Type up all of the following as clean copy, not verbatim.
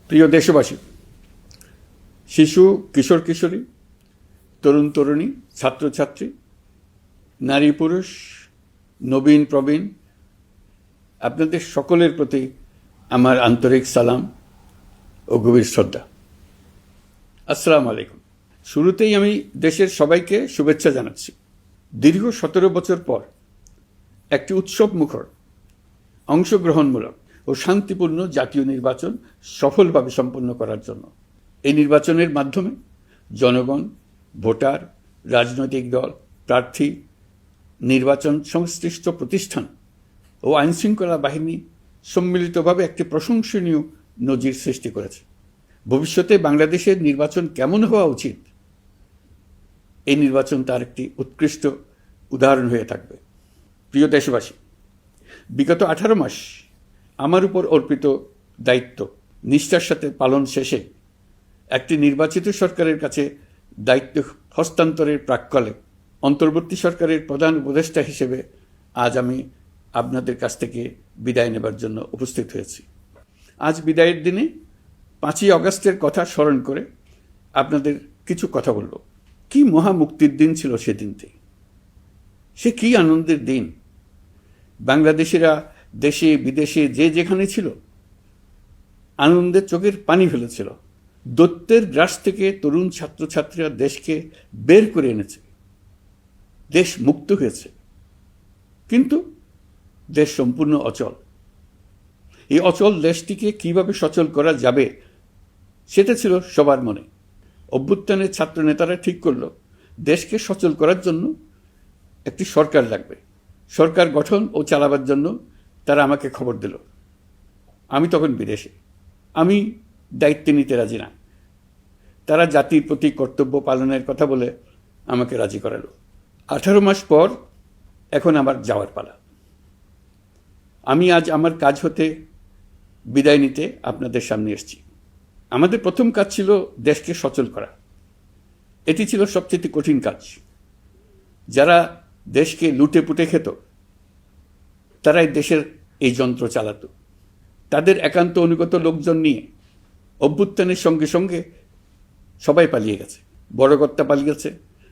প্রিয় দেশবাসী, শিশু, কিশোর কিশোরী, তরুণ তরুণী, ছাত্রছাত্রী, নারী পুরুষ, নবীন প্রবীণ, আপনাদের সকলের প্রতি আমার আন্তরিক সালাম ও গভীর শ্রদ্ধা। আসসালামু আলাইকুম। শুরুতেই আমি দেশের সবাইকে শুভেচ্ছা জানাচ্ছি। দীর্ঘ 17 বছর পর একটি উৎসব মুখর, অংশগ্রহণমূলক ও শান্তিপূর্ণ জাতীয় নির্বাচন সফলভাবে সম্পন্ন করার জন্য এই নির্বাচনের মাধ্যমে জনগণ, ভোটার, রাজনৈতিক দল, প্রার্থী, নির্বাচন সংশ্লিষ্ট প্রতিষ্ঠান ও আইনশৃঙ্খলা বাহিনী সম্মিলিতভাবে একটি প্রশংসনীয় নজির সৃষ্টি করেছে। ভবিষ্যতে বাংলাদেশের নির্বাচন কেমন হওয়া উচিত, এই নির্বাচন তার একটি উৎকৃষ্ট উদাহরণ হয়ে থাকবে। প্রিয় দেশবাসী, বিগত 18 মাস আমার উপর অর্পিত দায়িত্ব নিষ্ঠার সাথে পালন শেষে একটি নির্বাচিত সরকারের কাছে দায়িত্ব হস্তান্তরের প্রাক্কালে অন্তর্বর্তী সরকারের প্রধান উপদেষ্টা হিসেবে আজ আমি আপনাদের কাছ থেকে বিদায় নেবার জন্য উপস্থিত হয়েছি। আজ বিদায়ের দিনে 5ই অগস্টের কথা স্মরণ করে আপনাদের কিছু কথা বলব। কি মহা মুক্তির দিন ছিল সেদিনটি, সে কি আনন্দের দিন। বাংলাদেশিরা দেশে বিদেশে যে যেখানে ছিল আনন্দে চোখের পানি ফেলেছিল। দৈত্যের গ্রাস থেকে তরুণ ছাত্রছাত্রীরা দেশকে বের করে এনেছে, দেশ মুক্ত হয়েছে। কিন্তু দেশ সম্পূর্ণ অচল। এই অচল দেশটিকে কিভাবে সচল করা যাবে সেটা ছিল সবার মনে। অভ্যুত্থানের ছাত্র নেতারা ঠিক করল দেশকে সচল করার জন্য একটি সরকার লাগবে। সরকার গঠন ও চালাবার জন্য তারা আমাকে খবর দিল। আমি তখন বিদেশে, আমি দায়িত্ব নিতে রাজি না। তারা জাতির প্রতি কর্তব্য পালনের কথা বলে আমাকে রাজি করালো। 18 মাস পর এখন আমার যাওয়ার পালা। আমি আজ আমার কাজ হতে বিদায় নিতে আপনাদের সামনে এসেছি। আমাদের প্রথম কাজ ছিল দেশকে সচল করা। এটি ছিল সবচেয়ে কঠিন কাজ। যারা দেশকে লুটে পুটে খেত তারাই দেশের এই যন্ত্র চালাতো। তাদের একান্ত অনুগত লোকজন নিয়ে অভ্যুত্থানের সঙ্গে সঙ্গে সবাই পালিয়ে গেছে। বড় কর্তা পালিয়েছে,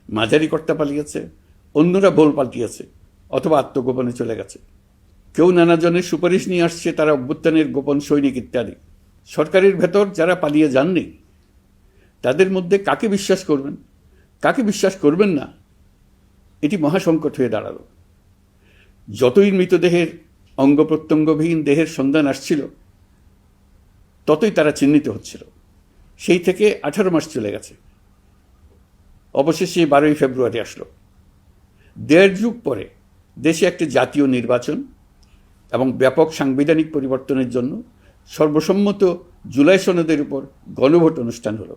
মাঝারি কর্তা পালিয়েছে, অন্যরা ভোল পাল্টিয়েছে অথবা আত্মগোপনে চলে গেছে। কেউ নানাজনের সুপারিশ নিয়ে আসছে, তারা অভ্যুত্থানের গোপন সৈনিক ইত্যাদি। সরকারের ভেতর যারা পালিয়ে যাননি তাদের মধ্যে কাকে বিশ্বাস করবেন, কাকে বিশ্বাস করবেন না, এটি মহাসংকট হয়ে দাঁড়ালো। যতই মৃতদেহের অঙ্গ প্রত্যঙ্গবিহীন দেহের সন্ধান আসছিল ততই তারা চিহ্নিত হচ্ছিল। সেই থেকে 18 মাস চলে গেছে। অবশেষে 12ই ফেব্রুয়ারি আসলো। 1.5 যুগ পরে দেশে একটি জাতীয় নির্বাচন এবং ব্যাপক সাংবিধানিক পরিবর্তনের জন্য সর্বসম্মত জুলাই সনদের উপর গণভোট অনুষ্ঠান হলো।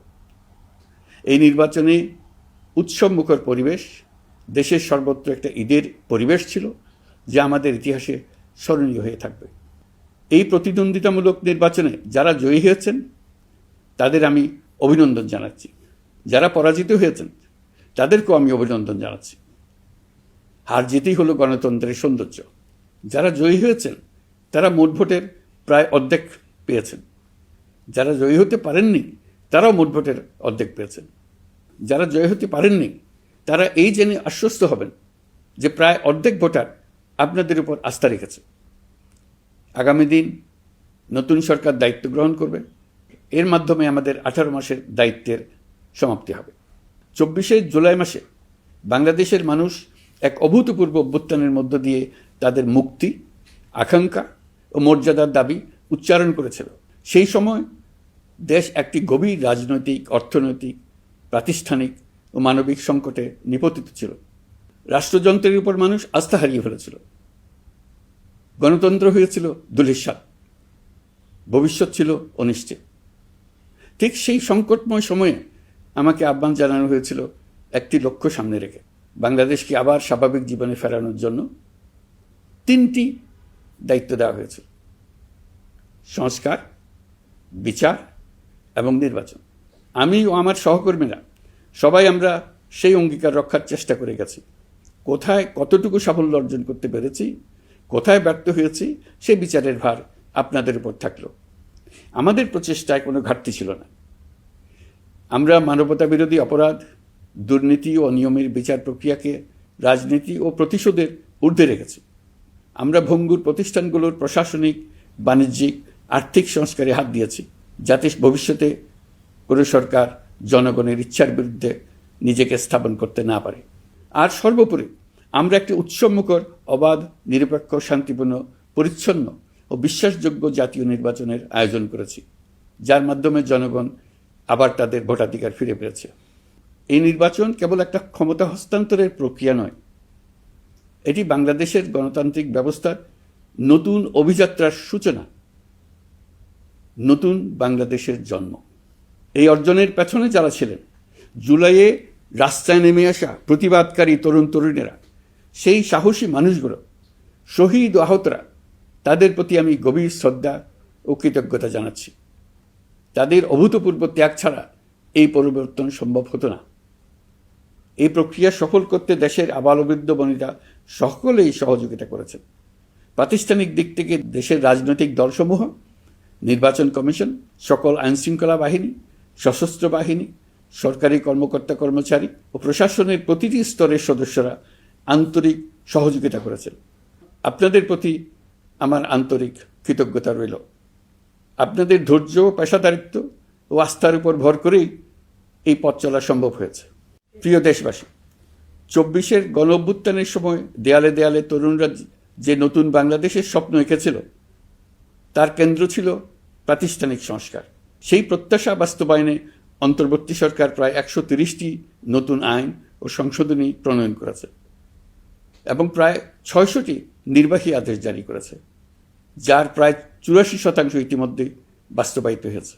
এই নির্বাচনে উৎসব মুখর পরিবেশ, দেশের সর্বত্র একটা ঈদের পরিবেশ ছিল যা আমাদের ইতিহাসে স্মরণীয় হয়ে থাকবে। এই প্রতিদ্বন্দ্বিতামূলক নির্বাচনে যারা জয়ী হয়েছেন তাদের আমি অভিনন্দন জানাচ্ছি। যারা পরাজিত হয়েছেন তাদেরকেও আমি অভিনন্দন জানাচ্ছি। হার জিতেই হলো গণতন্ত্রের সৌন্দর্য। যারা জয়ী হয়েছেন তারা মোট ভোটের প্রায় অর্ধেক পেয়েছেন। যারা জয়ী হতে পারেননি তারাও মোট ভোটের অর্ধেক পেয়েছেন। যারা জয়ী হতে পারেননি তারা এই জেনে আশ্বস্ত হবেন যে প্রায় অর্ধেক ভোটার আপনাদের উপর আস্থা রেখেছে। আগামী দিন নতুন সরকার দায়িত্ব গ্রহণ করবে। এর মাধ্যমে আমাদের 18 মাসের দায়িত্বের সমাপ্তি হবে। 24শে জুলাই মাসে বাংলাদেশের মানুষ এক অভূতপূর্ব অভ্যুত্থানের মধ্য দিয়ে তাদের মুক্তি, আকাঙ্ক্ষা ও মর্যাদার দাবি উচ্চারণ করেছিল। সেই সময় দেশ একটি গভীর রাজনৈতিক, অর্থনৈতিক, প্রাতিষ্ঠানিক ও মানবিক সংকটে নিপতিত ছিল। রাষ্ট্রযন্ত্রের উপর মানুষ আস্থা হারিয়ে ফেলেছিল। গণতন্ত্র হয়েছিল ধূলিসাৎ, ভবিষ্যৎ ছিল অনিশ্চিত। ঠিক সেই সংকটময় সময়ে আমাকে আহ্বান জানানো হয়েছিল একটি লক্ষ্য সামনে রেখে বাংলাদেশকে আবার স্বাভাবিক জীবনে ফেরানোর জন্য 3টি দায়িত্ব দেওয়া হয়েছিল: সংস্কার, বিচার এবং নির্বাচন। আমি ও আমার সহকর্মীরা সবাই আমরা সেই অঙ্গীকার রক্ষার চেষ্টা করে গেছি। কোথায় কতটুকু সাফল্য অর্জন করতে পেরেছি, কোথায় ব্যর্থ হয়েছি, সে বিচারের ভার আপনাদের উপর থাকলো। আমাদের প্রচেষ্টায় কোনো ঘাটতি ছিল না। আমরা মানবতা বিরোধী অপরাধ, দুর্নীতি ও অনিয়মের বিচার প্রক্রিয়াকে রাজনীতি ও প্রতিশোধের ঊর্ধ্বে রেখেছি। আমরা ভঙ্গুর প্রতিষ্ঠানগুলোর প্রশাসনিক, বাণিজ্যিক, আর্থিক সংস্কারে হাত দিয়েছি, যাতে ভবিষ্যতে কোনো সরকার জনগণের ইচ্ছার বিরুদ্ধে নিজেকে স্থাপন করতে না পারে। আর সর্বোপরি আমরা একটি উৎসবমুখর, অবাধ, নিরপেক্ষ, শান্তিপূর্ণ, পরিচ্ছন্ন ও বিশ্বাসযোগ্য জাতীয় নির্বাচনের আয়োজন করেছি, যার মাধ্যমে জনগণ আবার তাদের ভোটাধিকার ফিরে পেয়েছে। এই নির্বাচন কেবল একটা ক্ষমতা হস্তান্তরের প্রক্রিয়া নয়, এটি বাংলাদেশের গণতান্ত্রিক ব্যবস্থার নতুন অভিযাত্রার সূচনা, নতুন বাংলাদেশের জন্ম। এই অর্জনের পেছনে যারা ছিলেন, জুলাইয়ে রাস্তায় নেমে আসা প্রতিবাদকারী তরুণ তরুণীরা, সেই সাহসী মানুষগুলো, শহীদ ও আহতরা, তাদের প্রতি আমি গভীর শ্রদ্ধা ও কৃতজ্ঞতা জানাচ্ছি। তাদের অভূতপূর্ব ত্যাগ ছাড়া এই পরিবর্তন সম্ভব হতো না। এই প্রক্রিয়া সফল করতে দেশের আবালবৃদ্ধ বনিতা সকলেই সহযোগিতা করেছেন। প্রাতিষ্ঠানিক দিক থেকে দেশের রাজনৈতিক দলসমূহ, নির্বাচন কমিশন, সকল আইনশৃঙ্খলা বাহিনী, সশস্ত্র বাহিনী, সরকারি কর্মকর্তা কর্মচারী ও প্রশাসনের প্রতিটি স্তরের সদস্যরা আন্তরিক সহযোগিতা করেছেন। আপনাদের প্রতি আমার আন্তরিক কৃতজ্ঞতা রইল। আপনাদের ধৈর্য, পেশাদারিত্ব ও আস্থার উপর ভর করেই এই পথ চলা সম্ভব হয়েছে। প্রিয় দেশবাসী, 24-এর গণ-অভ্যুত্থানের সময় দেয়ালে দেয়ালে তরুণরা যে নতুন বাংলাদেশের স্বপ্ন এঁকেছিল, তার কেন্দ্র ছিল প্রাতিষ্ঠানিক সংস্কার। সেই প্রত্যাশা বাস্তবায়নে অন্তর্বর্তী সরকার প্রায় 130টি নতুন আইন ও সংশোধনী প্রণয়ন করেছে এবং প্রায় 600টি নির্বাহী আদেশ জারি করেছে, যার প্রায় 84% ইতিমধ্যেই বাস্তবায়িত হয়েছে।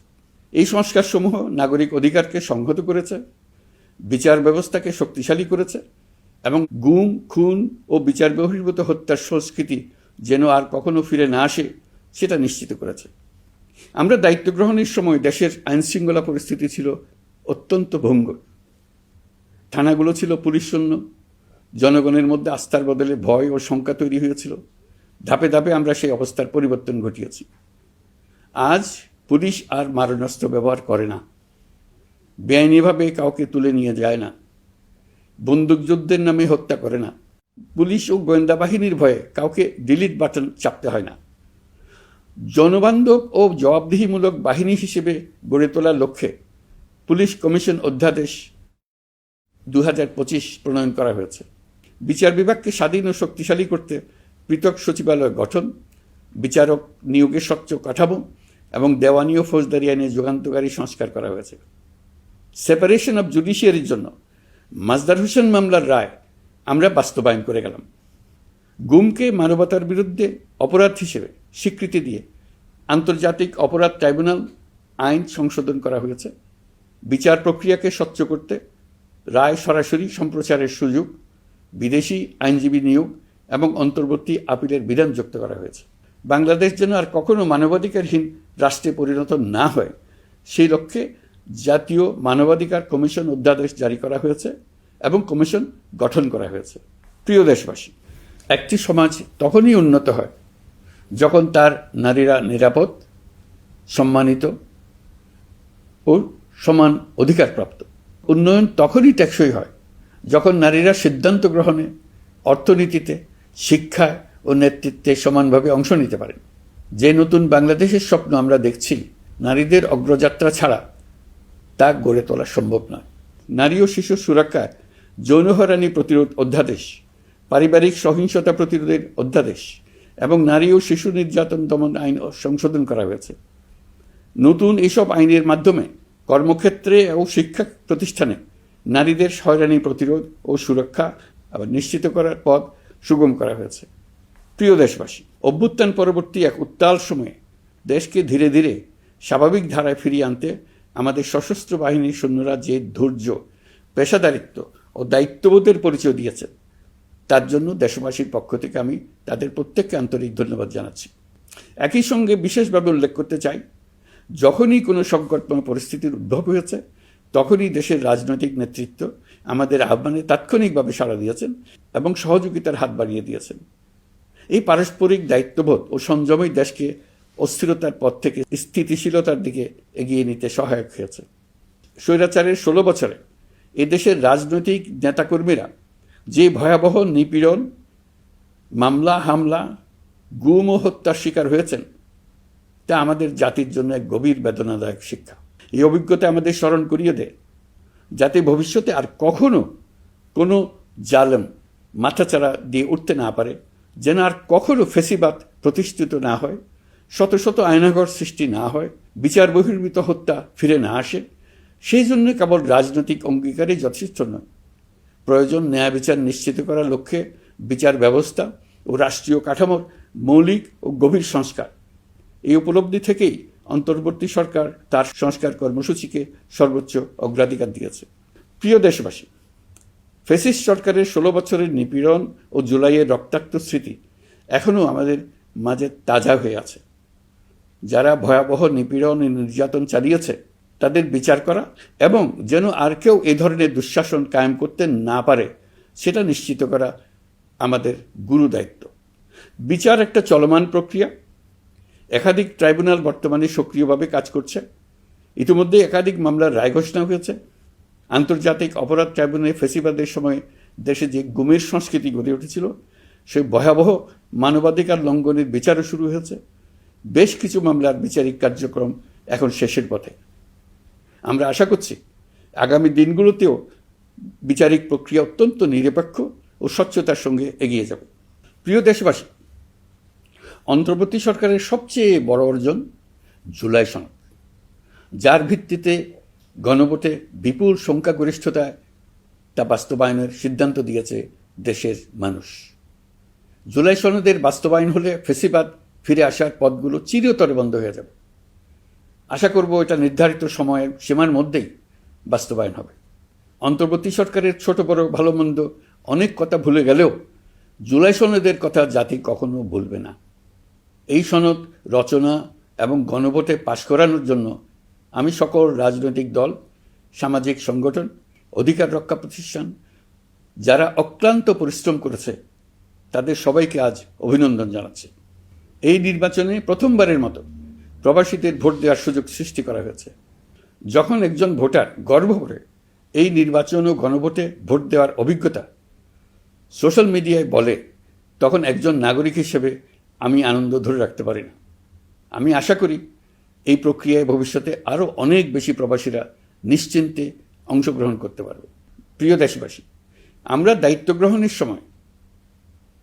এই সংস্কারসমূহ নাগরিক অধিকারকে সংহত করেছে, বিচার ব্যবস্থাকে শক্তিশালী করেছে এবং গুম, খুন ও বিচার বহির্ভূত হত্যার সংস্কৃতি যেন আর কখনো ফিরে না আসে সেটা নিশ্চিত করেছে। আমরা দায়িত্ব গ্রহণের সময় দেশের আইনশৃঙ্খলা পরিস্থিতি ছিল অত্যন্ত ভঙ্গুর। থানাগুলো ছিল পুলিশশূন্য, জনগণের মধ্যে আস্থার বদলে ভয় ও শঙ্কা তৈরি হয়েছিল। ধাপে ধাপে আমরা সেই অবস্থার পরিবর্তন ঘটিয়েছি। আজ পুলিশ আর মারণাস্ত্র ব্যবহার করে না, বেআইনিভাবে কাউকে তুলে নিয়ে যায় না, বন্দুকযুদ্ধের নামে হত্যা করে না, পুলিশ ও গোয়েন্দা বাহিনীর ভয়ে কাউকে ডিলিট বাটন চাপতে হয় না। জনবান্ধব ও জবাবদিহিমূলক বাহিনী হিসেবে গড়ে তোলার লক্ষ্যে পুলিশ কমিশন অধ্যাদেশ 2025 প্রণয়ন করা হয়েছে। বিচার বিভাগকে স্বাধীন ও শক্তিশালী করতে পৃথক সচিবালয় গঠন, বিচারক নিয়োগের স্বচ্ছ কাঠামো এবং দেওয়ানি ও ফৌজদারি আইনে যুগান্তকারী সংস্কার করা হয়েছে। সেপারেশন অব জুডিশিয়ারির জন্য মাজদার হোসেন মামলার রায় আমরা বাস্তবায়ন করে গেলাম। গুমকে মানবতার বিরুদ্ধে অপরাধ হিসেবে স্বীকৃতি দিয়ে আন্তর্জাতিক অপরাধ ট্রাইব্যুনাল আইন সংশোধন করা হয়েছে। বিচার প্রক্রিয়াকে স্বচ্ছ করতে রায় সরাসরি সম্প্রচারের সুযোগ, বিদেশি আইনজীবী নিয়োগ এবং অন্তর্বর্তী আপিলের বিধান যুক্ত করা হয়েছে। বাংলাদেশ যেন আর কখনো মানবাধিকারহীন রাষ্ট্রে পরিণত না হয়, সেই লক্ষ্যে জাতীয় মানবাধিকার কমিশন অধ্যাদেশ জারি করা হয়েছে এবং কমিশন গঠন করা হয়েছে। প্রিয় দেশবাসী, একটি সমাজ তখনই উন্নত হয় যখন তার নারীরা নিরাপদ, সম্মানিত ও সমান অধিকারপ্রাপ্ত। উন্নয়ন তখনই টেকসই হয় যখন নারীরা সিদ্ধান্ত গ্রহণে, অর্থনীতিতে, শিক্ষায় ও নেতৃত্বে সমানভাবে অংশ নিতে পারেন। যে নতুন বাংলাদেশের স্বপ্ন আমরা দেখছি, নারীদের অগ্রযাত্রা ছাড়া তা গড়ে তোলা সম্ভব নয়। নারী ও শিশু সুরক্ষায় যৌন হয়রানি প্রতিরোধ অধ্যাদেশ, পারিবারিক সহিংসতা প্রতিরোধের অধ্যাদেশ এবং নারী ও শিশু নির্যাতন দমন আইন সংশোধন করা হয়েছে। নতুন এসব আইনের মাধ্যমে কর্মক্ষেত্রে ও শিক্ষা প্রতিষ্ঠানে নারীদের হয়রানি প্রতিরোধ ও সুরক্ষা নিশ্চিত করার পথ সুগম করা হয়েছে। প্রিয় দেশবাসী, অভ্যুত্থান পরবর্তী এক উত্তাল সময়ে দেশকে ধীরে ধীরে স্বাভাবিক ধারায় ফিরিয়ে আনতে আমাদের সশস্ত্র বাহিনীর সৈন্যরা যে ধৈর্য, পেশাদারিত্ব ও দায়িত্ববোধের পরিচয় দিয়েছেন, তার জন্য দেশবাসীর পক্ষ থেকে আমি তাদের প্রত্যেককে আন্তরিক ধন্যবাদ জানাচ্ছি। একই সঙ্গে বিশেষভাবে উল্লেখ করতে চাই, যখনই কোনো সংকটময় পরিস্থিতির উদ্ভব হয়েছে, তখনই দেশের রাজনৈতিক নেতৃত্ব আমাদের আহ্বানে তাৎক্ষণিকভাবে সাড়া দিয়েছেন এবং সহযোগিতার হাত বাড়িয়ে দিয়েছেন। এই পারস্পরিক দায়িত্ববোধ ও সংযমই দেশকে অস্থিরতার পথ থেকে স্থিতিশীলতার দিকে এগিয়ে নিতে সহায়ক হয়েছে। স্বৈরাচারের 16 বছরে এদেশের রাজনৈতিক নেতাকর্মীরা যে ভয়াবহ নিপীড়ন, মামলা হামলা, গুম ও হত্যার শিকার হয়েছেন তা আমাদের জাতির জন্য এক গভীর বেদনাদায়ক শিক্ষা। এই অভিজ্ঞতা আমাদের স্মরণ করিয়ে দেয় যাতে ভবিষ্যতে আর কখনো কোনো জালেম মাথাচাড়া দিয়ে উঠতে না পারে, যেন আর কখনো ফেসিবাদ প্রতিষ্ঠিত না হয়, শত শত আয়নাঘর সৃষ্টি না হয়, বিচার বহির্ভূত হত্যা ফিরে না আসে। সেই জন্য কেবল রাজনৈতিক অঙ্গীকারই যথেষ্ট নয়, প্রয়োজন ন্যায় বিচার নিশ্চিত করার লক্ষ্যে বিচার ব্যবস্থা ও রাষ্ট্রীয় কাঠামোর মৌলিক ও গভীর সংস্কার। এই উপলব্ধি থেকেই অন্তর্বর্তী সরকার তার সংস্কার কর্মসূচিকে সর্বোচ্চ অগ্রাধিকার দিয়েছে। প্রিয় দেশবাসী, ফ্যাসিস্ট সরকারের 16 বছরের নিপীড়ন ও জুলাইয়ের রক্তাক্ত স্মৃতি এখনও আমাদের মাঝে তাজা হয়ে আছে। যারা ভয়াবহ নিপীড়ন ও নির্যাতন চালিয়েছে তাদের বিচার করা এবং যেন আর কেউ এ ধরনের দুঃশাসন কায়েম করতে না পারে সেটা নিশ্চিত করা আমাদের গুরু দায়িত্ব। বিচার একটা চলমান প্রক্রিয়া। একাধিক ট্রাইব্যুনাল বর্তমানে সক্রিয়ভাবে কাজ করছে। ইতিমধ্যে একাধিক মামলার রায় ঘোষণা হয়েছে। আন্তর্জাতিক অপরাধ ট্রাইব্যুনালে ফেসিবাদের সময় দেশে যে গুমের সংস্কৃতি গড়ে উঠেছিল সেই ভয়াবহ মানবাধিকার লঙ্ঘনের বিচারও শুরু হয়েছে। বেশ কিছু মামলার বিচারিক কার্যক্রম এখন শেষের পথে। আমরা আশা করছি আগামী দিনগুলোতেও বিচারিক প্রক্রিয়া অত্যন্ত নিরপেক্ষ ও স্বচ্ছতার সঙ্গে এগিয়ে যাবে। প্রিয় দেশবাসী, অন্তর্বর্তী সরকারের সবচেয়ে বড় অর্জন জুলাই সনদ, যার ভিত্তিতে গণভোটে বিপুল সংখ্যাগরিষ্ঠতায় তা বাস্তবায়নের সিদ্ধান্ত দিয়েছে দেশের মানুষ। জুলাই সনদের বাস্তবায়ন হলে ফেসিবাদ ফিরে আসার পথগুলো চিরতরে বন্ধ হয়ে যাবে। আশা করব এটা নির্ধারিত সময়ের সীমার মধ্যেই বাস্তবায়ন হবে। অন্তর্বর্তী সরকারের ছোট বড় ভালো মন্দ অনেক কথা ভুলে গেলেও জুলাই সনদের কথা জাতি কখনো ভুলবে না। এই সনদ রচনা এবং গণভোটে পাশ করানোর জন্য আমি সকল রাজনৈতিক দল, সামাজিক সংগঠন, অধিকার রক্ষা প্রতিষ্ঠান যারা অক্লান্ত পরিশ্রম করেছে তাদের সবাইকে আজ অভিনন্দন জানাচ্ছি। এই নির্বাচনে প্রথমবারের মতো প্রবাসীদের ভোট দেওয়ার সুযোগ সৃষ্টি করা হয়েছে। যখন একজন ভোটার গর্ব করে এই নির্বাচন ও গণভোটে ভোট দেওয়ার অভিজ্ঞতা সোশ্যাল মিডিয়ায় বলে, তখন একজন নাগরিক হিসেবে আমি আনন্দ ধরে রাখতে পারি না। আমি আশা করি এই প্রক্রিয়ায় ভবিষ্যতে আরও অনেক বেশি প্রবাসীরা নিশ্চিন্তে অংশগ্রহণ করতে পারবে। প্রিয় দেশবাসী, আমরা দায়িত্ব গ্রহণের সময়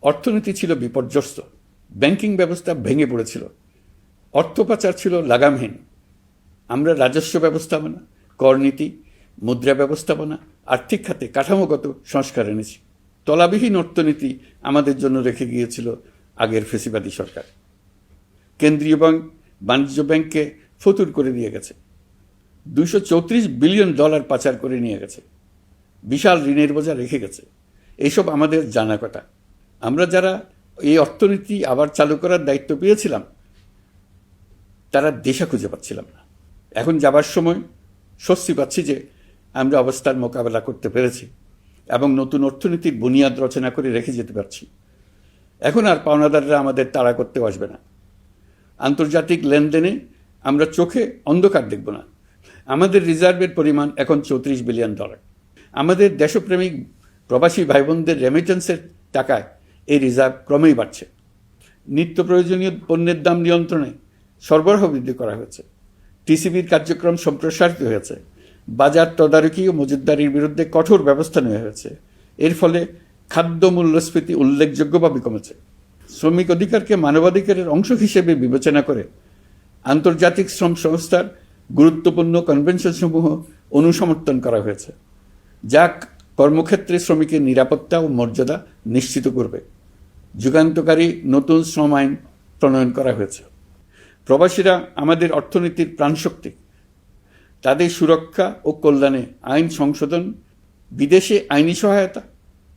অর্থনীতি ছিল বিপর্যস্ত, ব্যাংকিং ব্যবস্থা ভেঙে পড়েছিল, অর্থ পাচার ছিল লাগামহীন। আমরা রাজস্ব ব্যবস্থাপনা, করনীতি, মুদ্রা ব্যবস্থাপনা, আর্থিক খাতে কাঠামোগত সংস্কার এনেছি। তলাবিহীন অর্থনীতি আমাদের জন্য রেখে গিয়েছিল আগের ফেসিবাদী সরকার। কেন্দ্রীয় ব্যাংক বাণিজ্য ব্যাংককে ফতুর করে দিয়ে গেছে, $234 বিলিয়ন পাচার করে নিয়ে গেছে, বিশাল ঋণের বোঝা রেখে গেছে। এইসব আমাদের জানা কথা। আমরা যারা এই অর্থনীতি আবার চালু করার দায়িত্ব পেয়েছিলাম তারা দিশা খুঁজে পাচ্ছিলাম না। এখন যাবার সময় স্বস্তি পাচ্ছি যে আমরা অবস্থার মোকাবেলা করতে পেরেছি এবং নতুন অর্থনীতির বুনিয়াদ রচনা করে রেখে যেতে পারছি। এখন আর পাওনাদাররা আমাদের তাড়া করতে আসবে না। আন্তর্জাতিক লেনদেনে আমরা চোখে অন্ধকার দেখব না। আমাদের রিজার্ভের পরিমাণ এখন $34 বিলিয়ন। আমাদের দেশপ্রেমিক প্রবাসী ভাই বোনদের রেমিটেন্সের টাকায় এই রিজার্ভ ক্রমেই বাড়ছে। নিত্য প্রয়োজনীয় পণ্যের দাম নিয়ন্ত্রণে সরবরাহ বৃদ্ধি করা হয়েছে। টিসিবির কার্যক্রম সম্প্রসারিত হয়েছে। বাজার তদারকি ও মজুতদারির বিরুদ্ধে কঠোর ব্যবস্থা নেওয়া হয়েছে। এর ফলে খাদ্য মূল্যস্ফীতি উল্লেখযোগ্যভাবে কমেছে। শ্রমিক অধিকারকে মানবাধিকারের অংশ হিসেবে বিবেচনা করে আন্তর্জাতিক শ্রম সংস্থার গুরুত্বপূর্ণ কনভেনশনসমূহ অনুসমর্থন করা হয়েছে, যা কর্মক্ষেত্রে শ্রমিকের নিরাপত্তা ও মর্যাদা নিশ্চিত করবে। যুগান্তকারী নতুন শ্রম আইন প্রণয়ন করা হয়েছে। প্রবাসীরা আমাদের অর্থনীতির প্রাণশক্তি। তাদের সুরক্ষা ও কল্যাণে আইন সংশোধন, বিদেশে আইনি সহায়তা,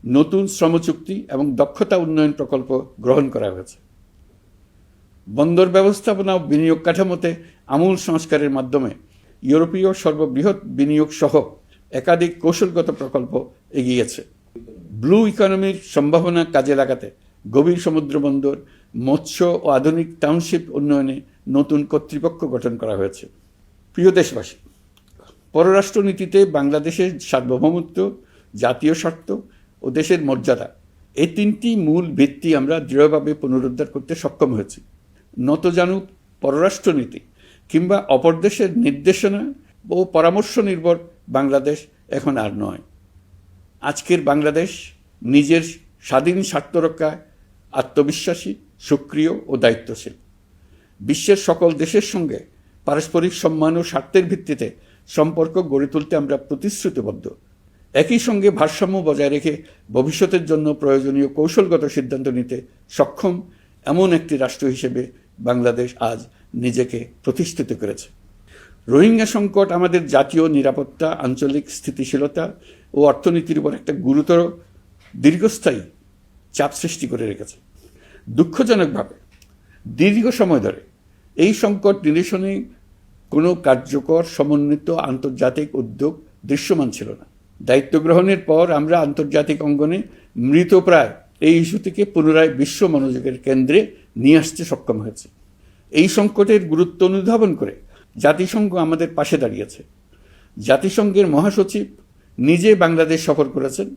নতুন শ্রমচুক্তি এবং দক্ষতা উন্নয়ন প্রকল্প গ্রহণ করা হয়েছে। বন্দর ব্যবস্থাপনা ও বিনিয়োগ কাঠামোতে আমূল সংস্কারের মাধ্যমে ইউরোপীয় সর্ববৃহৎ বিনিয়োগ সহ একাধিক কৌশলগত প্রকল্প এগিয়েছে। ব্লু ইকোনমির সম্ভাবনা কাজে লাগাতে গভীর সমুদ্র বন্দর, মৎস্য ও আধুনিক টাউনশিপ উন্নয়নে নতুন কর্তৃপক্ষ গঠন করা হয়েছে। প্রিয় দেশবাসী, পররাষ্ট্রনীতিতে বাংলাদেশের সার্বভৌমত্ব, জাতীয় স্বার্থ ও দেশের মর্যাদা, এই তিনটি মূল ভিত্তি আমরা দৃঢ়ভাবে পুনরুদ্ধার করতে সক্ষম হয়েছি। নতজানু পররাষ্ট্রনীতি কিংবা অপর দেশের নির্দেশনা ও পরামর্শ নির্ভর বাংলাদেশ এখন আর নয়। আজকের বাংলাদেশ নিজের স্বাধীন স্বার্থ রক্ষায় আত্মবিশ্বাসী, সক্রিয় ও দায়িত্বশীল। বিশ্বের সকল দেশের সঙ্গে পারস্পরিক সম্মান ও স্বার্থের ভিত্তিতে সম্পর্ক গড়ে তুলতে আমরা প্রতিশ্রুতিবদ্ধ। একই সঙ্গে ভারসাম্য বজায় রেখে ভবিষ্যতের জন্য প্রয়োজনীয় কৌশলগত সিদ্ধান্ত নিতে সক্ষম এমন একটি রাষ্ট্র হিসেবে বাংলাদেশ আজ নিজেকে প্রতিষ্ঠিত করেছে। রোহিঙ্গা সংকট আমাদের জাতীয় নিরাপত্তা, আঞ্চলিক স্থিতিশীলতা ও অর্থনীতির উপর একটা গুরুতর দীর্ঘস্থায়ী চাপ সৃষ্টি করে রেখেছে। দুঃখজনকভাবে দীর্ঘ সময় ধরে এই সংকট নিরসনে কোনো কার্যকর সমন্বিত আন্তর্জাতিক উদ্যোগ দৃশ্যমান ছিল না। দায়িত্ব গ্রহণের পর আমরা আন্তর্জাতিক অঙ্গনে মৃতপ্রায় এই ইস্যুটিকে পুনরায় বিশ্ব মনোযোগের কেন্দ্রে নিয়ে আসতে সক্ষম হয়েছে। এই সংকটের গুরুত্ব অনুধাবন করে জাতিসংঘ আমাদের পাশে দাঁড়িয়েছে। জাতিসংঘের মহাসচিব নিজে বাংলাদেশ সফর করেছেন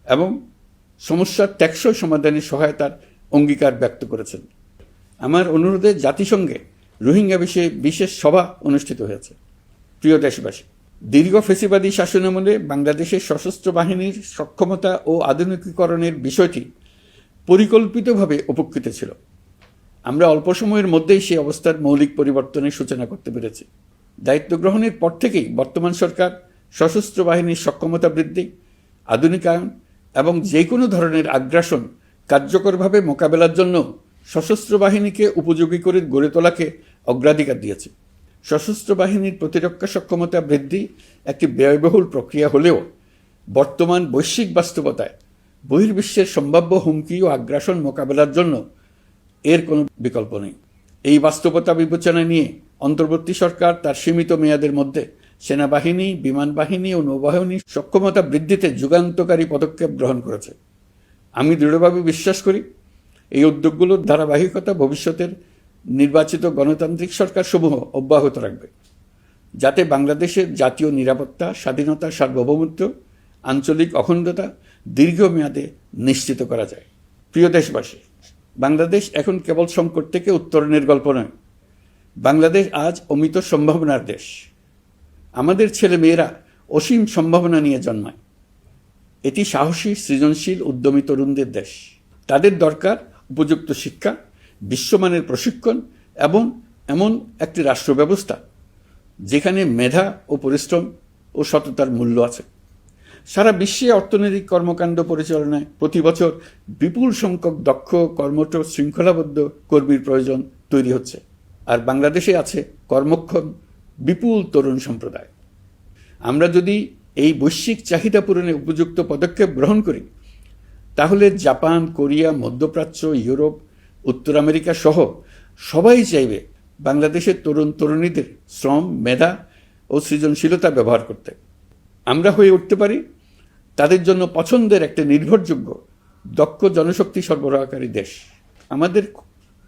এবং সমস্যার টেকসই সমাধানে সহায়তার অঙ্গীকার ব্যক্ত করেছেন। আমার অনুরোধে জাতিসংঘে রোহিঙ্গা বিষয়ে বিশেষ সভা অনুষ্ঠিত হয়েছে। প্রিয় দেশবাসী, দীর্ঘ ফেসিবাদী শাসনামলে বাংলাদেশের সশস্ত্র বাহিনীর সক্ষমতা ও আধুনিকীকরণের বিষয়টি পরিকল্পিতভাবে উপেক্ষিত ছিল। আমরা অল্প সময়ের মধ্যেই সেই অবস্থার মৌলিক পরিবর্তনের সূচনা করতে পেরেছি। দায়িত্ব গ্রহণের পর থেকেই বর্তমান সরকার সশস্ত্র বাহিনীর সক্ষমতা বৃদ্ধি, আধুনিকায়ন এবং যে কোনো ধরনের আগ্রাসন কার্যকরভাবে মোকাবেলার জন্য সশস্ত্র বাহিনীকে উপযোগী করে গড়ে তোলাকে অগ্রাধিকার দিয়েছে। সশস্ত্র বাহিনীর প্রতিরক্ষা সক্ষমতা বৃদ্ধি একটি ব্যয়বহুল প্রক্রিয়া হলেও বর্তমান বৈশ্বিক বাস্তবতায় বহির্বিশ্বের সম্ভাব্য হুমকি ও আগ্রাসন মোকাবেলার জন্য এর কোনো বিকল্প নেই। এই বাস্তবতা বিবেচনায় নিয়ে অন্তর্বর্তী সরকার তার সীমিত মেয়াদের মধ্যে সেনাবাহিনী, বিমান বাহিনী ও নৌবাহিনীর সক্ষমতা বৃদ্ধিতে যুগান্তকারী পদক্ষেপ গ্রহণ করেছে। আমি দৃঢ়ভাবে বিশ্বাস করি এই উদ্যোগগুলোর ধারাবাহিকতা ভবিষ্যতের নির্বাচিত গণতান্ত্রিক সরকারসমূহ অব্যাহত রাখবে, যাতে বাংলাদেশের জাতীয় নিরাপত্তা, স্বাধীনতা, সার্বভৌমত্ব, আঞ্চলিক অখণ্ডতা দীর্ঘমেয়াদে নিশ্চিত করা যায়। প্রিয় দেশবাসী, বাংলাদেশ এখন কেবল সংকট থেকে উত্তরণের গল্প নয়। বাংলাদেশ আজ অমিত সম্ভাবনার দেশ। আমাদের ছেলে মেয়েরা অসীম সম্ভাবনা নিয়ে জন্মায়। এটি সাহসী, সৃজনশীল, উদ্যমী তরুণদের দেশ। তাদের দরকার উপযুক্ত শিক্ষা, বিশ্বমানের প্রশিক্ষণ এবং এমন একটি রাষ্ট্র ব্যবস্থা যেখানে মেধা ও পরিশ্রম ও সততার মূল্য আছে। সারা বিশ্বে অর্থনৈতিক কর্মকাণ্ড পরিচালনায় প্রতি বছর বিপুল সংখ্যক দক্ষ, কর্মঠ, শৃঙ্খলাবদ্ধ কর্মীর প্রয়োজন তৈরি হচ্ছে, আর বাংলাদেশে আছে কর্মক্ষম বিপুল তরুণ সম্প্রদায়। আমরা যদি এই বৈশ্বিক চাহিদা পূরণে উপযুক্ত পদক্ষেপ গ্রহণ করি, তাহলে জাপান, কোরিয়া, মধ্যপ্রাচ্য, ইউরোপ, উত্তর আমেরিকা সহ সবাই চাইবে বাংলাদেশের তরুণ তরুণীদের শ্রম, মেধা ও সৃজনশীলতা ব্যবহার করতে। আমরা হয়ে উঠতে পারি তাদের জন্য পছন্দের একটা নির্ভরযোগ্য, দক্ষ জনশক্তি সরবরাহকারী দেশ। আমাদের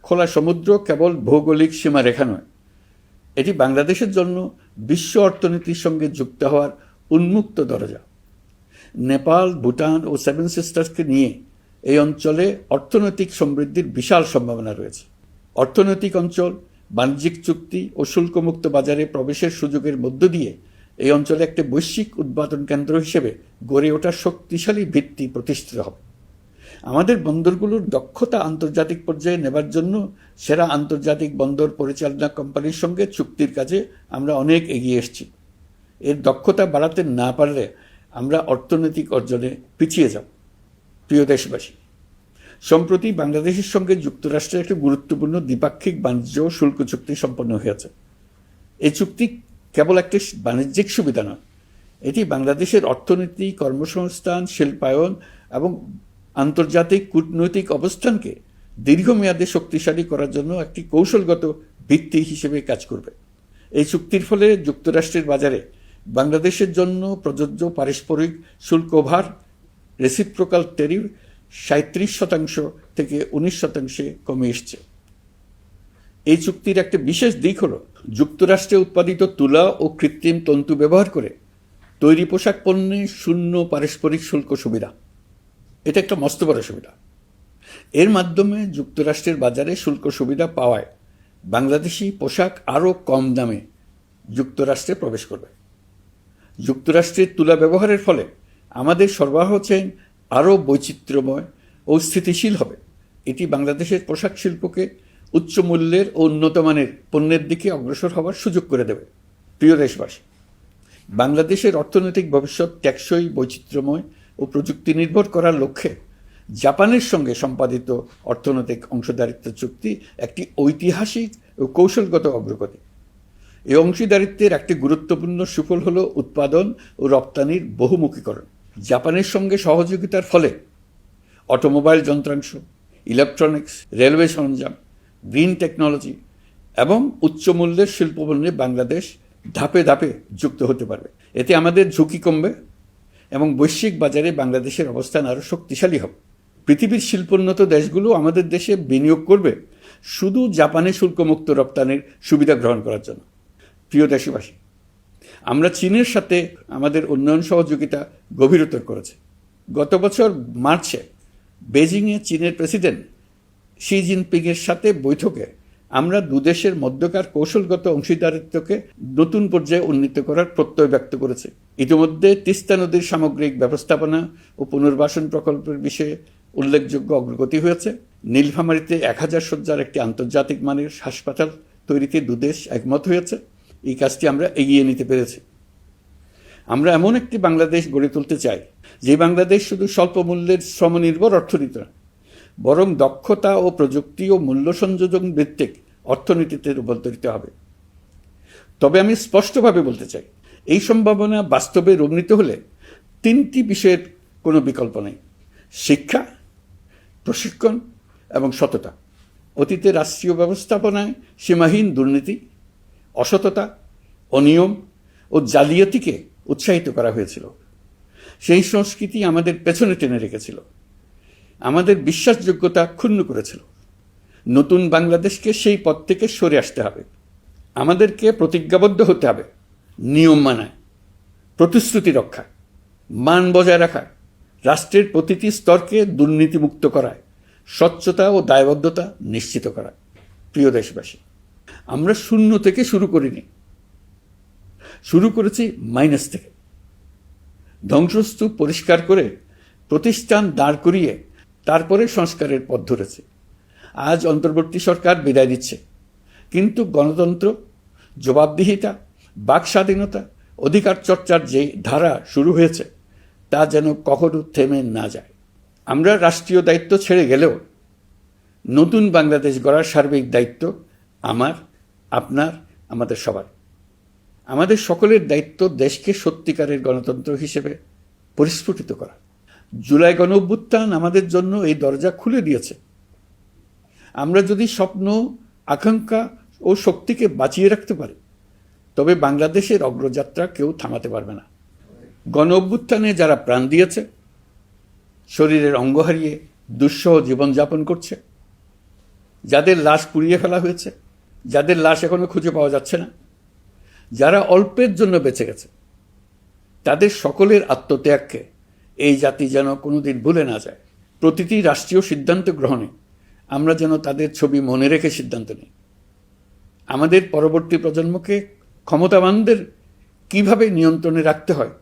খোলা সমুদ্র কেবল ভৌগোলিক সীমারেখা নয়, এটি বাংলাদেশের জন্য বিশ্ব অর্থনীতির সঙ্গে যুক্ত হওয়ার উন্মুক্ত দরজা। নেপাল, ভুটান ও সেভেন সিস্টার্সকে নিয়ে এই অঞ্চলে অর্থনৈতিক সমৃদ্ধির বিশাল সম্ভাবনা রয়েছে। অর্থনৈতিক অঞ্চল, বাণিজ্যিক চুক্তি ও শুল্কমুক্ত বাজারে প্রবেশের সুযোগের মধ্য দিয়ে এই অঞ্চলে একটি বৈশ্বিক উৎপাদন কেন্দ্র হিসেবে গড়ে ওঠার শক্তিশালী ভিত্তি প্রতিষ্ঠিত হবে। আমাদের বন্দরগুলোর দক্ষতা আন্তর্জাতিক পর্যায়ে নেবার জন্য সেরা আন্তর্জাতিক বন্দর পরিচালনা কোম্পানির সঙ্গে চুক্তির কাজে আমরা অনেক এগিয়ে এসেছি। এর দক্ষতা বাড়াতে না পারলে আমরা অর্থনৈতিক অর্জনে পিছিয়ে যাব। প্রিয় দেশবাসী, সম্প্রতি বাংলাদেশের সঙ্গে যুক্তরাষ্ট্রের একটি গুরুত্বপূর্ণ দ্বিপাক্ষিক বাণিজ্য ও শুল্ক চুক্তি সম্পন্ন হয়েছে। এই চুক্তি কেবল একটি বাণিজ্যিক সুবিধা নয়, এটি বাংলাদেশের অর্থনীতি, কর্মসংস্থান, শিল্পায়ন এবং আন্তর্জাতিক কূটনৈতিক অবস্থানকে দীর্ঘমেয়াদে শক্তিশালী করার জন্য একটি কৌশলগত ভিত্তি হিসেবে কাজ করবে। এই চুক্তির ফলে যুক্তরাষ্ট্রের বাজারে বাংলাদেশের জন্য প্রযোজ্য পারস্পরিক শুল্কভার, রেসিপ্রোকাল ট্যারিফ 37% থেকে 19% কমে এসছে। এই চুক্তির একটা বিশেষ দিক হল যুক্তরাষ্ট্রে উৎপাদিত তুলা ও কৃত্রিম তন্তু ব্যবহার করে তৈরি পোশাক পণ্যে শূন্য পারস্পরিক শুল্ক সুবিধা। এটা একটা মস্ত বড় সুবিধা। এর মাধ্যমে যুক্তরাষ্ট্রের বাজারে শুল্ক সুবিধা পাওয়ায় বাংলাদেশি পোশাক আরও কম দামে যুক্তরাষ্ট্রে প্রবেশ করবে। যুক্তরাষ্ট্রের তুলা ব্যবহারের ফলে আমাদের সরবরাহ চেইন আরও বৈচিত্র্যময় ও স্থিতিশীল হবে। এটি বাংলাদেশের পোশাক শিল্পকে উচ্চ মূল্যের ও উন্নত মানের পণ্যের দিকে অগ্রসর হওয়ার সুযোগ করে দেবে। প্রিয় দেশবাসী, বাংলাদেশের অর্থনৈতিক ভবিষ্যৎ টেকসই, বৈচিত্র্যময় ও প্রযুক্তি নির্ভর করার লক্ষ্যে জাপানের সঙ্গে সম্পাদিত অর্থনৈতিক অংশীদারিত্ব চুক্তি একটি ঐতিহাসিক ও কৌশলগত অগ্রগতি। এই অংশীদারিত্বের একটি গুরুত্বপূর্ণ সুফল হল উৎপাদন ও রপ্তানির বহুমুখীকরণ। জাপানের সঙ্গে সহযোগিতার ফলে অটোমোবাইল যন্ত্রাংশ, ইলেকট্রনিক্স, রেলওয়ে সরঞ্জাম, গ্রিন টেকনোলজি এবং উচ্চমূল্যের শিল্পপণ্যে বাংলাদেশ ধাপে ধাপে যুক্ত হতে পারবে। এতে আমাদের ঝুঁকি কমবে এবং বৈশ্বিক বাজারে বাংলাদেশের অবস্থান আরও শক্তিশালী হবে। পৃথিবীর শিল্পোন্নত দেশগুলো আমাদের দেশে বিনিয়োগ করবে শুধু জাপানে শুল্কমুক্ত রপ্তানির সুবিধা গ্রহণ করার জন্য। প্রিয় দেশবাসী, আমরা চীনের সাথে আমাদের উন্নয়ন সহযোগিতা গভীরতর করেছি। গত বছর মার্চে বেজিংয়ে চীনের প্রেসিডেন্ট শি জিনপিংয়ের সাথে বৈঠকে আমরা দুদেশের মধ্যকার কৌশলগত অংশীদারিত্বকে নতুন পর্যায়ে উন্নীত করার প্রত্যয় ব্যক্ত করেছে। ইতিমধ্যে তিস্তা নদীর সামগ্রিক ব্যবস্থাপনা ও পুনর্বাসন প্রকল্পের বিষয়ে উল্লেখযোগ্য অগ্রগতি হয়েছে। নীলফামারীতে 1000 শয্যার একটি আন্তর্জাতিক মানের হাসপাতাল তৈরিতে দুদেশ একমত হয়েছে। এই কাজটি আমরা এগিয়ে নিতে পেরেছি। আমরা এমন একটি বাংলাদেশ গড়ে তুলতে চাই যে বাংলাদেশ শুধু স্বল্প মূল্যের শ্রমনির্ভর অর্থনীতি নয়, বরং দক্ষতা ও প্রযুক্তি ও মূল্য সংযোজন ভিত্তিক অর্থনীতিতে রূপান্তরিত হবে। তবে আমি স্পষ্টভাবে বলতে চাই, এই সম্ভাবনা বাস্তবে রূপান্তরিত হলে 3টি বিষয়ের কোনো বিকল্প নেই: শিক্ষা, প্রশিক্ষণ এবং সততা। অতীতে রাষ্ট্রীয় ব্যবস্থাপনায় সীমাহীন দুর্নীতি, অসততা, অনিয়ম ও জালিয়াতিকে উৎসাহিত করা হয়েছিল। সেই সংস্কৃতি আমাদের পেছনে টেনে রেখেছিল, আমাদের বিশ্বাসযোগ্যতা ক্ষুণ্ণ করেছিল। নতুন বাংলাদেশকে সেই পথ থেকে সরে আসতে হবে। আমাদেরকে প্রতিজ্ঞাবদ্ধ হতে হবে নিয়ম মানায়, প্রতিশ্রুতি রক্ষা, মান বজায় রাখা, রাষ্ট্রের প্রতিটি স্তরকে দুর্নীতিমুক্ত করায়, স্বচ্ছতা ও দায়বদ্ধতা নিশ্চিত করা। প্রিয় দেশবাসী, আমরা শূন্য থেকে শুরু করিনি, শুরু করেছি মাইনাস থেকে। ধ্বংসস্তূপ পরিষ্কার করে প্রতিষ্ঠান দাঁড় করিয়ে তারপরে সংস্কারের পথ ধরেছে। আজ অন্তর্বর্তী সরকার বিদায় দিচ্ছে, কিন্তু গণতন্ত্র, জবাবদিহিতা, বাক স্বাধীনতা, অধিকার চর্চার যে ধারা শুরু হয়েছে তা যেন কখনো থেমে না যায়। আমরা রাষ্ট্রীয় দায়িত্ব ছেড়ে গেলেও নতুন বাংলাদেশ গড়ার সার্বিক দায়িত্ব আমার, আপনার, আমাদের সবার। আমাদের সকলের দায়িত্ব দেশকে সত্যিকারের গণতন্ত্র হিসেবে পরিস্ফুটিত করা। জুলাই গণঅভ্যুত্থান আমাদের জন্য এই দরজা খুলে দিয়েছে। আমরা যদি স্বপ্ন, আকাঙ্ক্ষা ও শক্তিকে বাঁচিয়ে রাখতে পারি, তবে বাংলাদেশের অগ্রযাত্রা কেউ থামাতে পারবে না। গণঅভ্যুত্থানে যারা প্রাণ দিয়েছে, শরীরের অঙ্গ হারিয়ে দুঃসহ জীবনযাপন করছে, যাদের লাশ পুড়িয়ে ফেলা হয়েছে, যাদের লাশ এখনো খুঁজে পাওয়া যাচ্ছে না, যারা অল্পের জন্য বেঁচে গেছে, তাদের সকলের আত্মত্যাগকে এই জাতি যেন কোনোদিন ভুলে না যায়। প্রতিটি রাষ্ট্রীয় সিদ্ধান্ত গ্রহণে আমরা যেন তাদের ছবি মনে রেখে সিদ্ধান্ত নিই। আমাদের পরবর্তী প্রজন্মকে ক্ষমতাবানদের কিভাবে নিয়ন্ত্রণে রাখতে হয়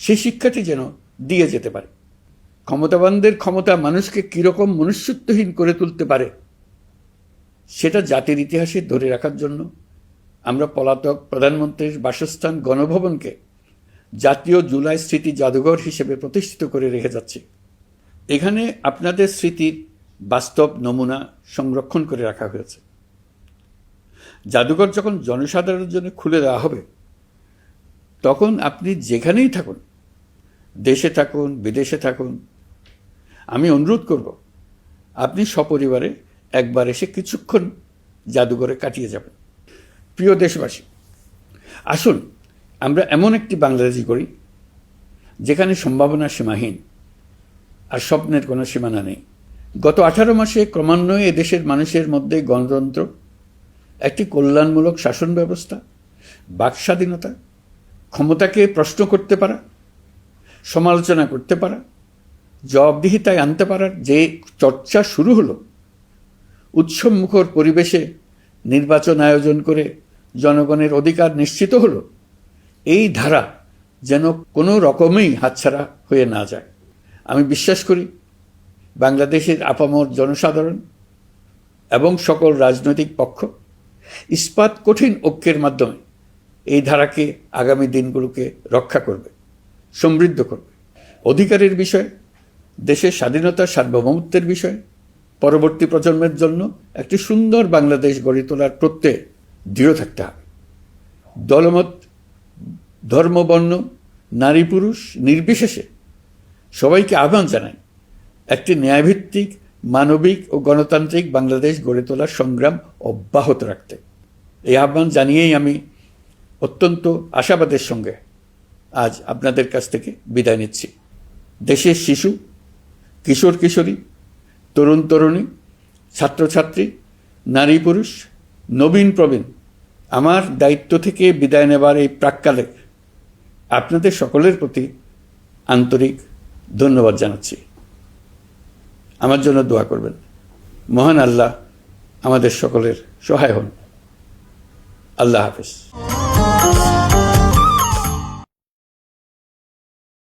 সেই শিক্ষাটি যেন দিয়ে যেতে পারে। ক্ষমতাবানদের ক্ষমতা মানুষকে কীরকম মনুষ্যত্বহীন করে তুলতে পারে সেটা জাতির ইতিহাসে ধরে রাখার জন্য আমরা পলাতক প্রধানমন্ত্রীর বাসস্থান গণভবনকে জাতীয় জুলাই স্মৃতি জাদুঘর হিসেবে প্রতিষ্ঠিত করে রেখে যাচ্ছি। এখানে আপনাদের স্মৃতির বাস্তব নমুনা সংরক্ষণ করে রাখা হয়েছে। জাদুঘর যখন জনসাধারণের জন্য খুলে দেওয়া হবে, তখন আপনি যেখানেই থাকুন, দেশে থাকুন, বিদেশে থাকুন, আমি অনুরোধ করব আপনি সপরিবারে একবার এসে কিছুক্ষণ জাদুঘরে কাটিয়ে যাবেন। প্রিয় দেশবাসী, আসুন আমরা এমন একটি বাংলাদেশ গড়ি যেখানে সম্ভাবনা সীমাহীন আর স্বপ্নের কোনো সীমানা নেই। গত 18 মাসে ক্রমান্বয়ে এদেশের মানুষের মধ্যে গণতন্ত্র, একটি কল্যাণমূলক শাসন ব্যবস্থা, বাকস্বাধীনতা, ক্ষমতাকে প্রশ্ন করতে পারা, সমালোচনা করতে পারা, জবাবদিহিতায় আনতে পারার যে চর্চা শুরু হলো, উৎসবমুখর পরিবেশে নির্বাচন আয়োজন করে জনগণের অধিকার নিশ্চিত হলো, এই ধারা যেন কোনো রকমেই হাতছাড়া হয়ে না যায়। আমি বিশ্বাস করি বাংলাদেশের আপামর জনসাধারণ এবং সকল রাজনৈতিক পক্ষ ইস্পাত কঠিন ঐক্যের মাধ্যমে এই ধারাকে আগামী দিনগুলোকে রক্ষা করবে, সমৃদ্ধ করবে। অধিকারের বিষয়ে, দেশের স্বাধীনতা সার্বভৌমত্বের বিষয়ে পরবর্তী প্রজন্মের জন্য একটি সুন্দর বাংলাদেশ গড়ে তোলার প্রত্যয়ে দৃঢ় থাকতে হবে। দলমত, ধর্ম, বর্ণ, নারী পুরুষ নির্বিশেষে সবাইকে আহ্বান জানাই একটি ন্যায়ভিত্তিক, মানবিক ও গণতান্ত্রিক বাংলাদেশ গড়ে তোলার সংগ্রাম অব্যাহত রাখতে। এই আহ্বান জানিয়েই আমি অত্যন্ত আশাবাদের সঙ্গে আজ আপনাদের কাছ থেকে বিদায় নিচ্ছি। দেশের শিশু, কিশোর কিশোরী, তরুণ তরুণী, ছাত্রছাত্রী, নারী পুরুষ, নবীন প্রবীণ, আমার দায়িত্ব থেকে বিদায় নেবার এই প্রাক্কালে আপনাদের সকলের প্রতি আন্তরিক ধন্যবাদ জানাচ্ছি। আমার জন্য দোয়া করবেন। মহান আল্লাহ আমাদের সকলের সহায় হন। আল্লাহ হাফেজ।